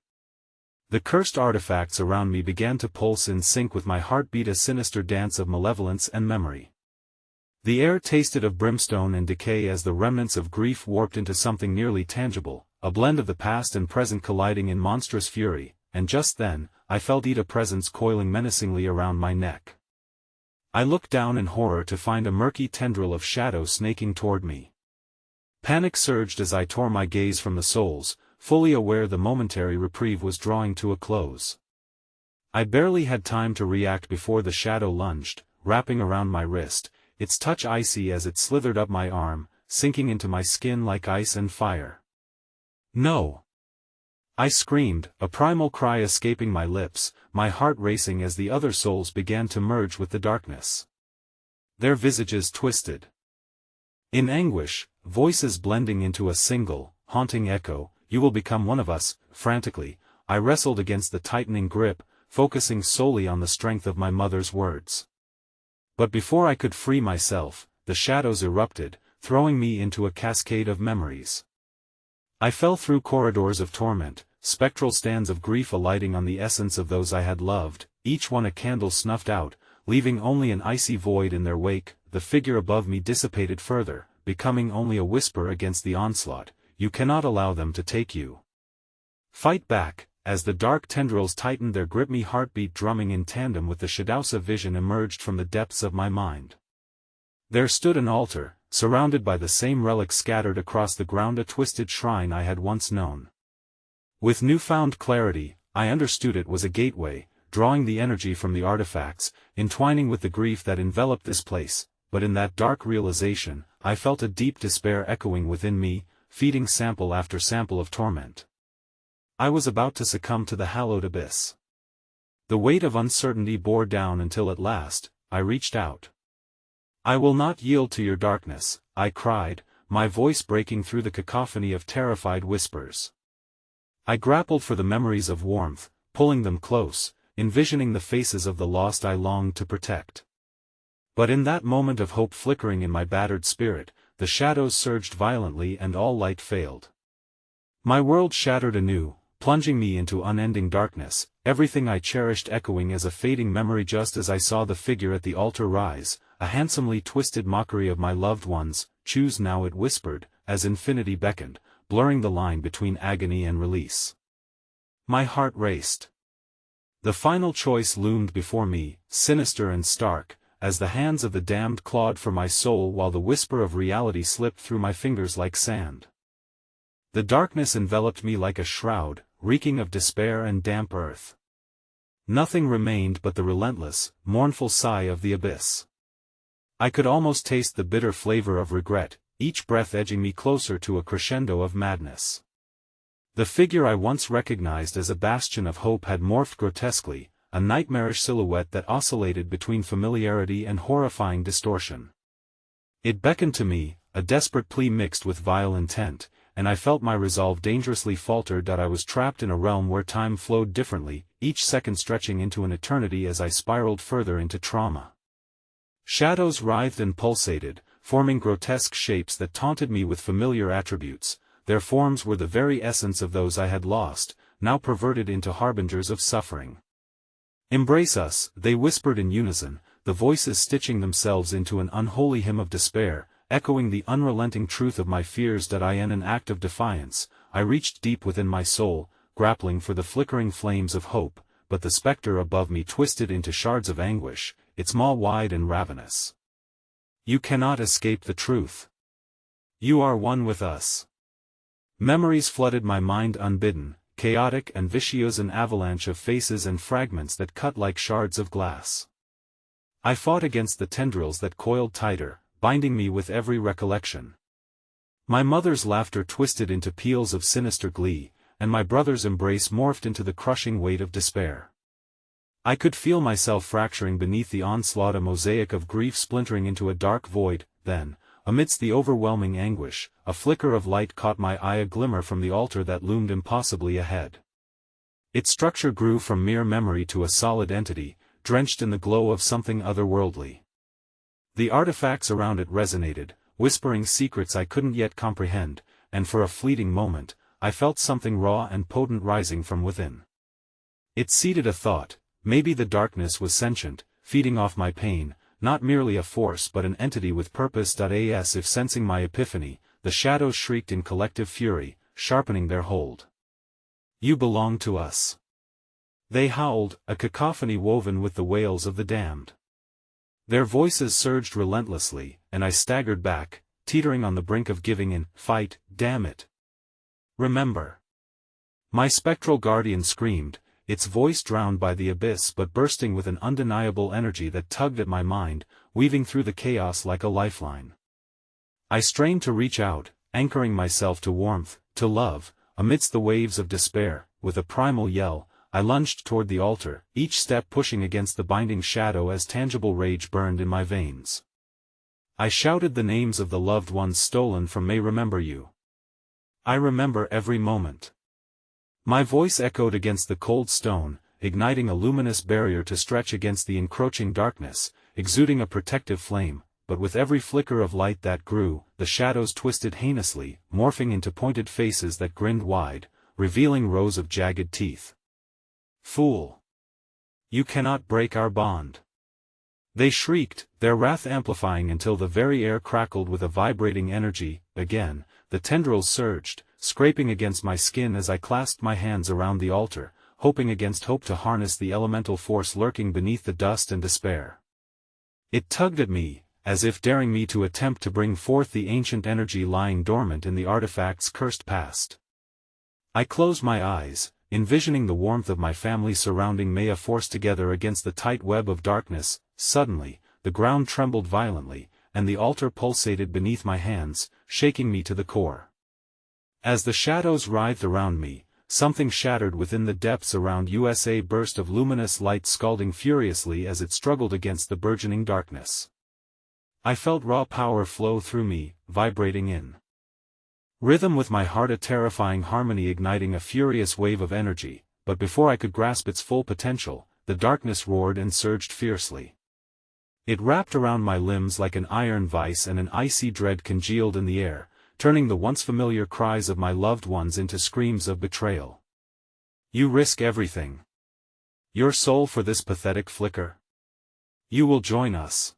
Speaker 1: The cursed artifacts around me began to pulse in sync with my heartbeat, a sinister dance of malevolence and memory. The air tasted of brimstone and decay as the remnants of grief warped into something nearly tangible, a blend of the past and present colliding in monstrous fury, and just then, I felt a presence coiling menacingly around my neck. I looked down in horror to find a murky tendril of shadow snaking toward me. Panic surged as I tore my gaze from the souls, fully aware the momentary reprieve was drawing to a close. I barely had time to react before the shadow lunged, wrapping around my wrist, its touch icy as it slithered up my arm, sinking into my skin like ice and fire. "No!" I screamed, a primal cry escaping my lips, my heart racing as the other souls began to merge with the darkness. Their visages twisted. In anguish, voices blending into a single, haunting echo, "You will become one of us." Frantically, I wrestled against the tightening grip, focusing solely on the strength of my mother's words. But before I could free myself, the shadows erupted, throwing me into a cascade of memories. I fell through corridors of torment, spectral stands of grief alighting on the essence of those I had loved, each one a candle snuffed out, leaving only an icy void in their wake. The figure above me dissipated further, becoming only a whisper against the onslaught. "You cannot allow them to take you. Fight back." As the dark tendrils tightened their grip, me heartbeat drumming in tandem with the Shadowsa vision emerged from the depths of my mind. There stood an altar, surrounded by the same relics scattered across the ground, a twisted shrine I had once known. With newfound clarity, I understood it was a gateway, drawing the energy from the artifacts, entwining with the grief that enveloped this place. But in that dark realization, I felt a deep despair echoing within me, feeding sample after sample of torment. I was about to succumb to the hallowed abyss. The weight of uncertainty bore down until at last, I reached out. "I will not yield to your darkness," I cried, my voice breaking through the cacophony of terrified whispers. I grappled for the memories of warmth, pulling them close, envisioning the faces of the lost I longed to protect. But in that moment of hope flickering in my battered spirit, the shadows surged violently and all light failed. My world shattered anew, plunging me into unending darkness, everything I cherished echoing as a fading memory. Just as I saw the figure at the altar rise, a handsomely twisted mockery of my loved ones. "Choose now," it whispered, as infinity beckoned, blurring the line between agony and release. My heart raced. The final choice loomed before me, sinister and stark, as the hands of the damned clawed for my soul while the whisper of reality slipped through my fingers like sand. The darkness enveloped me like a shroud, reeking of despair and damp earth. Nothing remained but the relentless, mournful sigh of the abyss. I could almost taste the bitter flavor of regret, each breath edging me closer to a crescendo of madness. The figure I once recognized as a bastion of hope had morphed grotesquely, a nightmarish silhouette that oscillated between familiarity and horrifying distortion. It beckoned to me, a desperate plea mixed with vile intent, and I felt my resolve dangerously falter. I was trapped in a realm where time flowed differently, each second stretching into an eternity as I spiraled further into trauma. Shadows writhed and pulsated, forming grotesque shapes that taunted me with familiar attributes. Their forms were the very essence of those I had lost, now perverted into harbingers of suffering. "Embrace us," they whispered in unison, the voices stitching themselves into an unholy hymn of despair, echoing the unrelenting truth of my fears. In an act of defiance, I reached deep within my soul, grappling for the flickering flames of hope, but the spectre above me twisted into shards of anguish, its maw wide and ravenous. "You cannot escape the truth. You are one with us." Memories flooded my mind unbidden, chaotic and vicious, an avalanche of faces and fragments that cut like shards of glass. I fought against the tendrils that coiled tighter, binding me with every recollection. My mother's laughter twisted into peals of sinister glee, and my brother's embrace morphed into the crushing weight of despair. I could feel myself fracturing beneath the onslaught, a mosaic of grief splintering into a dark void. Then, amidst the overwhelming anguish, a flicker of light caught my eye, a glimmer from the altar that loomed impossibly ahead. Its structure grew from mere memory to a solid entity, drenched in the glow of something otherworldly. The artifacts around it resonated, whispering secrets I couldn't yet comprehend, and for a fleeting moment, I felt something raw and potent rising from within. It seeded a thought: maybe the darkness was sentient, feeding off my pain, not merely a force but an entity with purpose. As if sensing my epiphany, the shadows shrieked in collective fury, sharpening their hold. "You belong to us!" They howled, a cacophony woven with the wails of the damned. Their voices surged relentlessly, and I staggered back, teetering on the brink of giving in. "Fight, damn it! Remember!" My spectral guardian screamed, its voice drowned by the abyss but bursting with an undeniable energy that tugged at my mind, weaving through the chaos like a lifeline. I strained to reach out, anchoring myself to warmth, to love, amidst the waves of despair. With a primal yell, I lunged toward the altar, each step pushing against the binding shadow as tangible rage burned in my veins. I shouted the names of the loved ones stolen from me. "Remember you. I remember every moment." My voice echoed against the cold stone, igniting a luminous barrier to stretch against the encroaching darkness, exuding a protective flame. But with every flicker of light that grew, the shadows twisted heinously, morphing into pointed faces that grinned wide, revealing rows of jagged teeth. "Fool! You cannot break our bond!" They shrieked, their wrath amplifying until the very air crackled with a vibrating energy. Again, the tendrils surged, scraping against my skin as I clasped my hands around the altar, hoping against hope to harness the elemental force lurking beneath the dust and despair. It tugged at me, as if daring me to attempt to bring forth the ancient energy lying dormant in the artifact's cursed past. I closed my eyes, envisioning the warmth of my family surrounding me, a force together against the tight web of darkness. Suddenly, the ground trembled violently, and the altar pulsated beneath my hands, shaking me to the core. As the shadows writhed around me, something shattered within the depths around us, a burst of luminous light scalding furiously as it struggled against the burgeoning darkness. I felt raw power flow through me, vibrating in rhythm with my heart, a terrifying harmony igniting a furious wave of energy. But before I could grasp its full potential, the darkness roared and surged fiercely. It wrapped around my limbs like an iron vice, and an icy dread congealed in the air, turning the once familiar cries of my loved ones into screams of betrayal. "You risk everything. Your soul for this pathetic flicker? You will join us."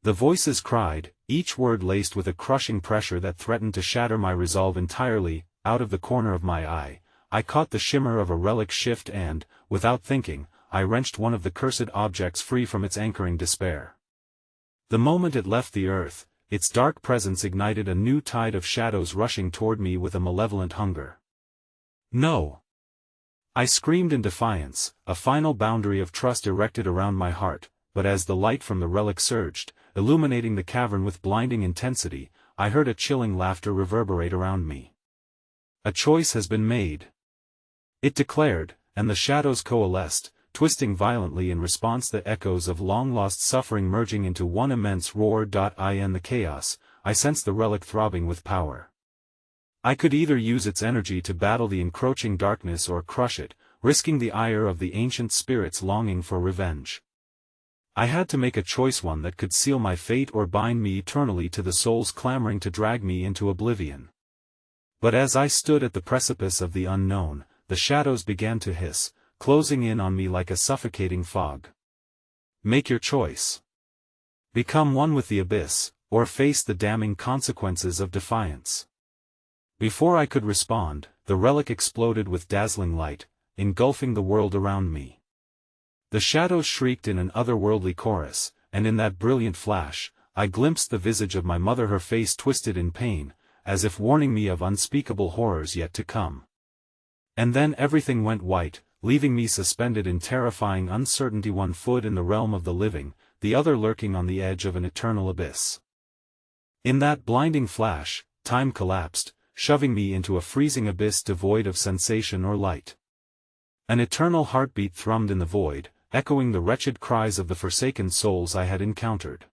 Speaker 1: The voices cried, each word laced with a crushing pressure that threatened to shatter my resolve entirely. Out of the corner of my eye, I caught the shimmer of a relic shift and, without thinking, I wrenched one of the cursed objects free from its anchoring despair. The moment it left the earth, its dark presence ignited a new tide of shadows rushing toward me with a malevolent hunger. "No!" I screamed in defiance, a final boundary of trust erected around my heart. But as the light from the relic surged, illuminating the cavern with blinding intensity, I heard a chilling laughter reverberate around me. "A choice has been made," it declared, and the shadows coalesced, twisting violently in response, the echoes of long-lost suffering merging into one immense roar. In the chaos, I sensed the relic throbbing with power. I could either use its energy to battle the encroaching darkness or crush it, risking the ire of the ancient spirits longing for revenge. I had to make a choice, one that could seal my fate or bind me eternally to the souls clamoring to drag me into oblivion. But as I stood at the precipice of the unknown, the shadows began to hiss, closing in on me like a suffocating fog. Make your choice. Become one with the abyss, or face the damning consequences of defiance. Before I could respond, the relic exploded with dazzling light, engulfing the world around me. The shadows shrieked in an otherworldly chorus, and in that brilliant flash, I glimpsed the visage of my mother, her face twisted in pain, as if warning me of unspeakable horrors yet to come. And then everything went white, leaving me suspended in terrifying uncertainty, one foot in the realm of the living, the other lurking on the edge of an eternal abyss. In that blinding flash, time collapsed, shoving me into a freezing abyss devoid of sensation or light. An eternal heartbeat thrummed in the void, echoing the wretched cries of the forsaken souls I had encountered.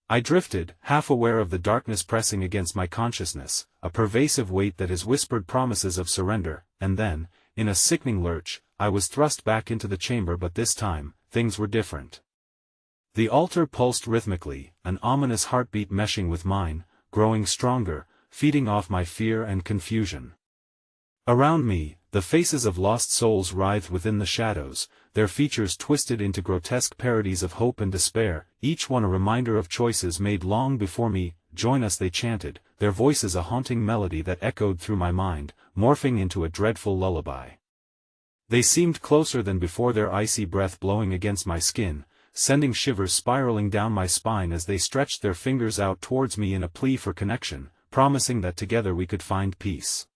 Speaker 1: I drifted, half aware of the darkness pressing against my consciousness, a pervasive weight that has whispered promises of surrender, and then, in a sickening lurch, I was thrust back into the chamber, but this time, things were different. The altar pulsed rhythmically, an ominous heartbeat meshing with mine, growing stronger, feeding off my fear and confusion. Around me, the faces of lost souls writhed within the shadows, their features twisted into grotesque parodies of hope and despair, each one a reminder of choices made long before me. Join us, they chanted, their voices a haunting melody that echoed through my mind, morphing into a dreadful lullaby. They seemed closer than before, their icy breath blowing against my skin, sending shivers spiraling down my spine as they stretched their fingers out towards me in a plea for connection, promising that together we could find peace.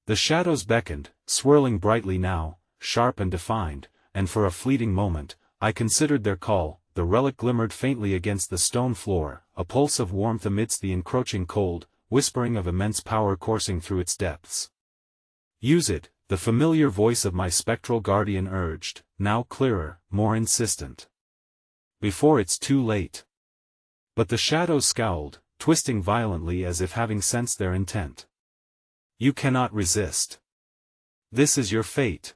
Speaker 1: The shadows beckoned, swirling brightly now, sharp and defined, and for a fleeting moment, I considered their call. The relic glimmered faintly against the stone floor, a pulse of warmth amidst the encroaching cold, whispering of immense power coursing through its depths. Use it, the familiar voice of my spectral guardian urged, now clearer, more insistent. Before it's too late. But the shadows scowled, twisting violently as if having sensed their intent. You cannot resist. This is your fate.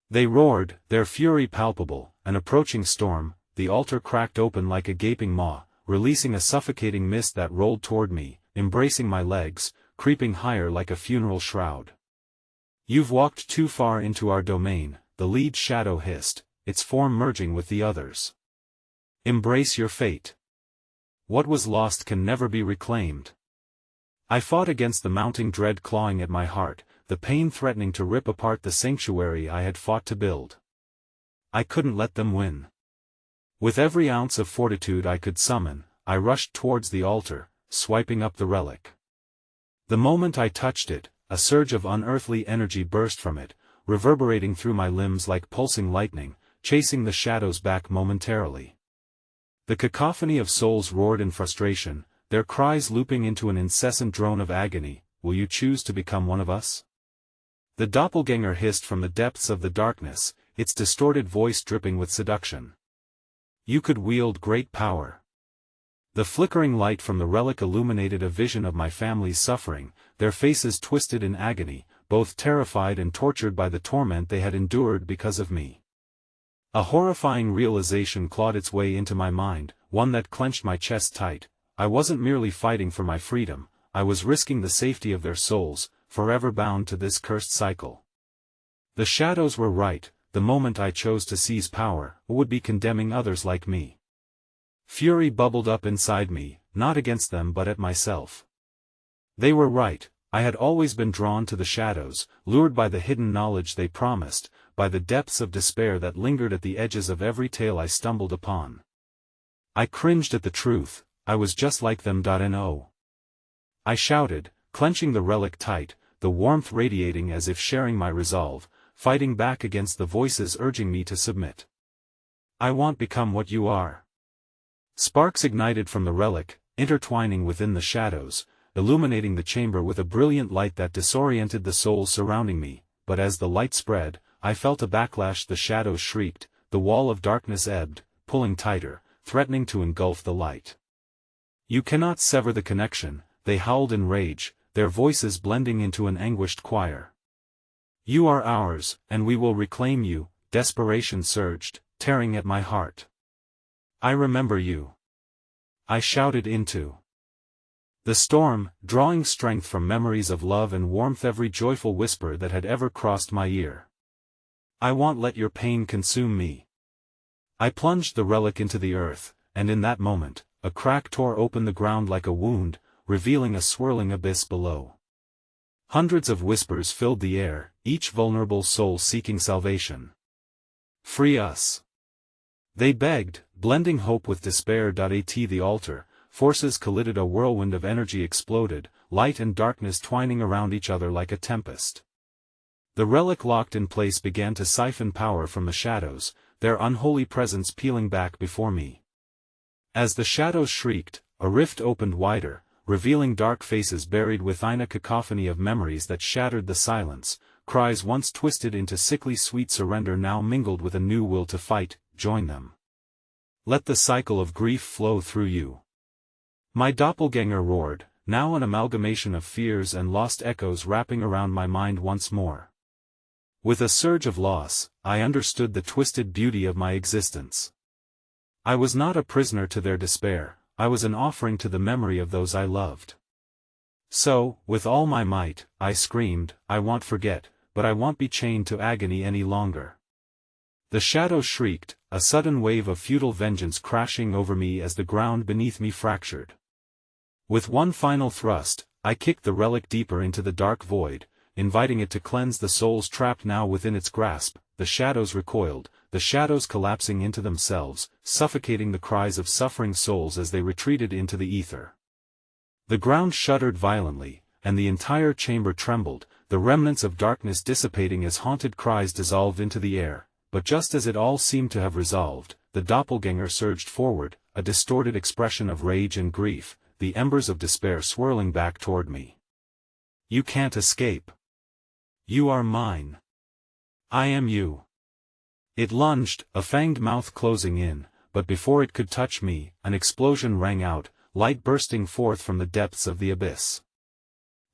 Speaker 1: They roared, their fury palpable. An approaching storm. The altar cracked open like a gaping maw, releasing a suffocating mist that rolled toward me, embracing my legs, creeping higher like a funeral shroud. You've walked too far into our domain, the lead shadow hissed, its form merging with the others. Embrace your fate. What was lost can never be reclaimed. I fought against the mounting dread clawing at my heart, the pain threatening to rip apart the sanctuary I had fought to build. I couldn't let them win. With every ounce of fortitude I could summon, I rushed towards the altar, swiping up the relic. The moment I touched it, a surge of unearthly energy burst from it, reverberating through my limbs like pulsing lightning, chasing the shadows back momentarily. The cacophony of souls roared in frustration, their cries looping into an incessant drone of agony. Will you choose to become one of us? The doppelganger hissed from the depths of the darkness, its distorted voice dripping with seduction. You could wield great power. The flickering light from the relic illuminated a vision of my family's suffering, their faces twisted in agony, both terrified and tortured by the torment they had endured because of me. A horrifying realization clawed its way into my mind, one that clenched my chest tight. I wasn't merely fighting for my freedom, I was risking the safety of their souls, forever bound to this cursed cycle. The shadows were right. The moment I chose to seize power, would be condemning others like me. Fury bubbled up inside me, not against them but at myself. They were right. I had always been drawn to the shadows, lured by the hidden knowledge they promised, by the depths of despair that lingered at the edges of every tale I stumbled upon. I cringed at the truth. I was just like them. No. I shouted, clenching the relic tight, the warmth radiating as if sharing my resolve, fighting back against the voices urging me to submit. I won't become what you are. Sparks ignited from the relic, intertwining within the shadows, illuminating the chamber with a brilliant light that disoriented the souls surrounding me, but as the light spread, I felt a backlash. The shadows shrieked, the wall of darkness ebbed, pulling tighter, threatening to engulf the light. You cannot sever the connection, they howled in rage, their voices blending into an anguished choir. You are ours, and we will reclaim you. Desperation surged, tearing at my heart. I remember you. I shouted into the storm, drawing strength from memories of love and warmth, every joyful whisper that had ever crossed my ear. I won't let your pain consume me. I plunged the relic into the earth, and in that moment, a crack tore open the ground like a wound, revealing a swirling abyss below. Hundreds of whispers filled the air, each vulnerable soul seeking salvation. Free us. They begged, blending hope with despair. At the altar, forces collided, a whirlwind of energy exploded, light and darkness twining around each other like a tempest. The relic locked in place began to siphon power from the shadows, their unholy presence peeling back before me. As the shadows shrieked, a rift opened wider, revealing dark faces buried within a cacophony of memories that shattered the silence, cries once twisted into sickly sweet surrender now mingled with a new will to fight. Join them. Let the cycle of grief flow through you. My doppelganger roared, now an amalgamation of fears and lost echoes wrapping around my mind once more. With a surge of loss, I understood the twisted beauty of my existence. I was not a prisoner to their despair, I was an offering to the memory of those I loved. So, with all my might, I screamed, I won't forget, but I won't be chained to agony any longer. The shadows shrieked, a sudden wave of futile vengeance crashing over me as the ground beneath me fractured. With one final thrust, I kicked the relic deeper into the dark void, inviting it to cleanse the souls trapped now within its grasp. The shadows recoiled, the shadows collapsing into themselves, suffocating the cries of suffering souls as they retreated into the ether. The ground shuddered violently, and the entire chamber trembled, the remnants of darkness dissipating as haunted cries dissolved into the air. But just as it all seemed to have resolved, the doppelganger surged forward, a distorted expression of rage and grief, the embers of despair swirling back toward me. You can't escape. You are mine. I am you. It lunged, a fanged mouth closing in, but before it could touch me, an explosion rang out, light bursting forth from the depths of the abyss.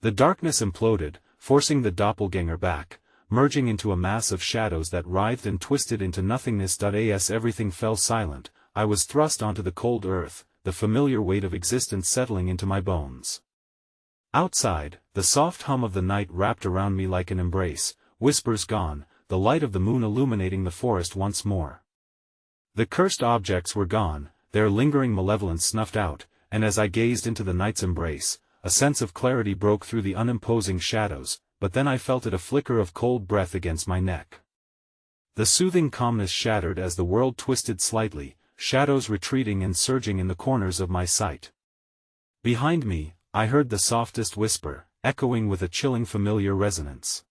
Speaker 1: The darkness imploded, forcing the doppelganger back, merging into a mass of shadows that writhed and twisted into nothingness. As everything fell silent, I was thrust onto the cold earth, the familiar weight of existence settling into my bones. Outside, the soft hum of the night wrapped around me like an embrace, whispers gone, the light of the moon illuminating the forest once more. The cursed objects were gone, their lingering malevolence snuffed out, and as I gazed into the night's embrace, a sense of clarity broke through the unimposing shadows, but then I felt it, a flicker of cold breath against my neck. The soothing calmness shattered as the world twisted slightly, shadows retreating and surging in the corners of my sight. Behind me, I heard the softest whisper, echoing with a chilling familiar resonance.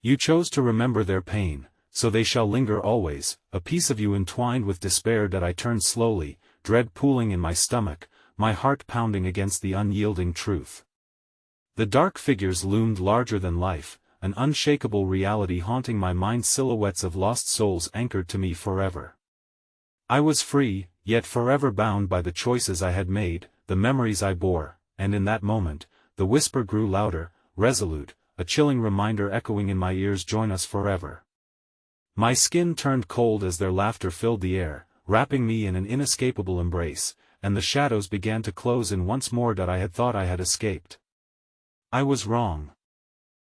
Speaker 1: You chose to remember their pain, so they shall linger always, a piece of you entwined with despair. I turned slowly, dread pooling in my stomach, my heart pounding against the unyielding truth. The dark figures loomed larger than life, an unshakable reality haunting my mind, silhouettes of lost souls anchored to me forever. I was free, yet forever bound by the choices I had made, the memories I bore, and in that moment, the whisper grew louder, resolute, a chilling reminder echoing in my ears, join us forever. My skin turned cold as their laughter filled the air, wrapping me in an inescapable embrace, and the shadows began to close in once more. I had thought I had escaped. I was wrong.